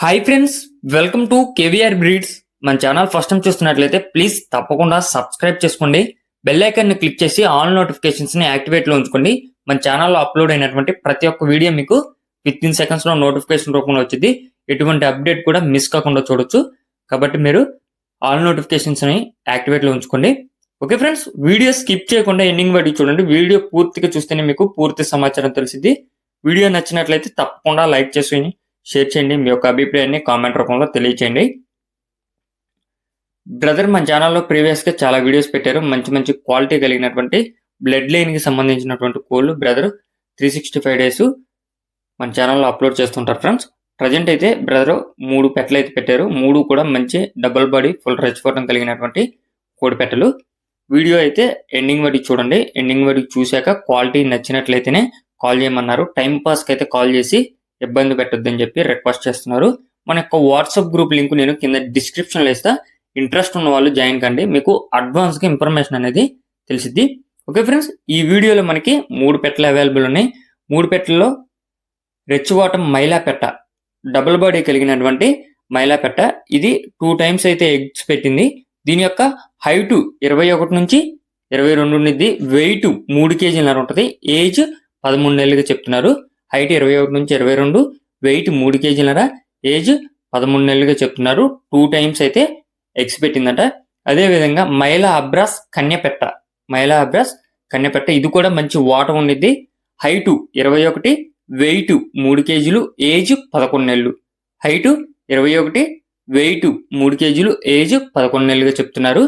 Hi friends, welcome to KVR breeds. మన channel first time చూస్తున్నట్లయితే please తప్పకుండా సబ్స్క్రైబ్ చేసుకోండి. బెల్ ఐకాన్ ని క్లిక్ చేసి ఆల్ నోటిఫికేషన్స్ ని యాక్టివేట్ లో ఉంచుకోండి. మన ఛానల్లో అప్లోడ్ అయినటువంటి ప్రతి ఒక్క వీడియో మీకు విత్ ఇన్ సెకండ్స్ లో నోటిఫికేషన్ రూపంలో వచ్చింది. ఎటువంటి అప్డేట్ కూడా మిస్ కాకుండా చూడొచ్చు. కాబట్టి మీరు ఆల్ నోటిఫికేషన్స్ ని యాక్టివేట్ లో ఉంచుకోండి. ఓకే ఫ్రెండ్స్, వీడియో స్కిప్ చేయకుండా ఎండింగ్ వరకు చూడండి. వీడియో పూర్తిగా చూస్తేనే మీకు పూర్తి సమాచారం తెలిసింది. వీడియో నచ్చినట్లయితే తప్పకుండా లైక్ చేసి షేర్ చేయండి. మీ యొక్క అభిప్రాయాన్ని కామెంట్ రూపంలో తెలియచేయండి. బ్రదర్ మన ఛానల్లో ప్రీవియస్గా చాలా వీడియోస్ పెట్టారు. మంచి మంచి క్వాలిటీ కలిగినటువంటి బ్లడ్ లైన్కి సంబంధించినటువంటి కోళ్ళు బ్రదర్ 365 డేస్ మన ఛానల్లో అప్లోడ్ చేస్తుంటారు ఫ్రెండ్స్. ప్రజెంట్ అయితే బ్రదర్ 3 పెట్టలు అయితే పెట్టారు. 3 కూడా మంచి డబుల్ బాడీ ఫుల్ రెచ్చిపోవడం కలిగినటువంటి కోడి పెట్టలు. వీడియో అయితే ఎండింగ్ వరకు చూడండి. ఎండింగ్ వరకు చూశాక క్వాలిటీ నచ్చినట్లయితేనే కాల్ చేయమన్నారు. టైం పాస్కి అయితే కాల్ చేసి ఇబ్బంది పెట్టొద్దని చెప్పి రిక్వెస్ట్ చేస్తున్నారు. మన యొక్క వాట్సాప్ గ్రూప్ లింక్ నేను కింద డిస్క్రిప్షన్లో ఇస్తా. ఇంట్రెస్ట్ ఉన్న వాళ్ళు జాయిన్ కండి. మీకు అడ్వాన్స్గా ఇన్ఫర్మేషన్ అనేది తెలిసిద్ది. ఓకే ఫ్రెండ్స్, ఈ వీడియోలో మనకి 3 పెట్టలు అవైలబుల్ ఉన్నాయి. 3 పెట్టల్లో రెచ్చివాటం మైలా పెట్ట డబుల్ బాడీ కలిగినటువంటి మైలా పెట్ట. ఇది 2 టైమ్స్ అయితే ఎగ్స్ పెట్టింది. దీని యొక్క హైటు 21 నుంచి 22 ఉండిద్ది. వెయిట్ 3 కేజీలన్నర ఉంటుంది. ఏజ్ 13 నెలలుగా చెప్తున్నారు. హైట్ 21 నుంచి 22, వెయిట్ 3 కేజీలన్నర, ఏజ్ 13 నెలలుగా చెప్తున్నారు. 2 టైమ్స్ అయితే ఎగ్స్ పెట్టిందట. అదేవిధంగా మైలా అబ్రాస్ కన్యపెట్ట, మైలా అబ్రాస్ కన్యపెట్ట ఇది కూడా మంచి వాటర్ ఉండిద్ది. హైటు 21, వెయిట్ 3 కేజీలు, ఏజ్ 11 నెలలు. హైటు 21, వెయిట్ 3 కేజీలు, ఏజ్ 11 నెలలుగా చెప్తున్నారు.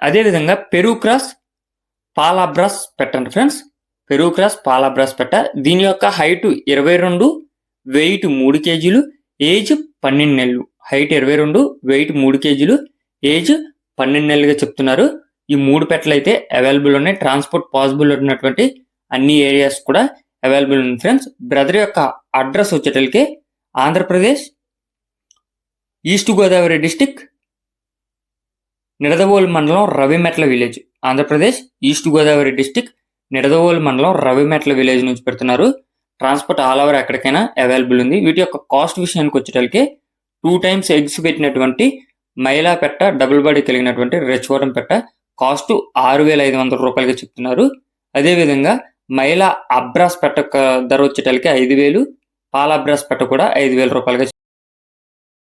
అదేవిధంగా పెరూ క్రాస్ పాలాబ్రాస్ పెట్టండి ఫ్రెండ్స్. పెరూ క్రాస్ పాలాబ్రాస్ పెట్ట. దీని యొక్క హైట్ 22, వెయిట్ 3 కేజీలు, ఏజ్ 12 నెలలు. హైట్ 22, వెయిట్ 3 కేజీలు, ఏజ్ 12 నెలలుగా చెప్తున్నారు. ఈ 3 పెట్టలు అయితే అవైలబుల్ ఉన్నాయి. ట్రాన్స్పోర్ట్ పాసిబుల్ ఉన్నటువంటి అన్ని ఏరియాస్ కూడా అవైలబుల్ ఉంది ఫ్రెండ్స్. బ్రదర్ యొక్క అడ్రస్ వచ్చేటలకి ఆంధ్రప్రదేశ్, ఈస్ట్ గోదావరి డిస్టిక్, నిడదవోలు మండలం, Ravimetla village. Andhra Pradesh, east Godavari district, Nidadavolu మండలం, రవిమెట్ల విలేజ్ నుంచి పెడుతున్నారు. ట్రాన్స్పోర్ట్ ఆల్ ఓవర్ ఎక్కడికైనా అవైలబుల్ ఉంది. వీటి యొక్క కాస్ట్ విషయానికి వచ్చేటలకి 2 టైమ్స్ ఎగ్స్ పెట్టినటువంటి మైలా పెట్ట డబుల్ బాడీ కలిగినటువంటి రెచ్చివాటం పెట్ట కాస్ట్ 6,500 రూపాయలుగా చెప్తున్నారు. అదేవిధంగా మైలా అబ్రాస్ పెట్ట ధర వచ్చేటలకి 5,000, పాలాబ్రాస్ పెట్ట కూడా 5,000 రూపాయలుగా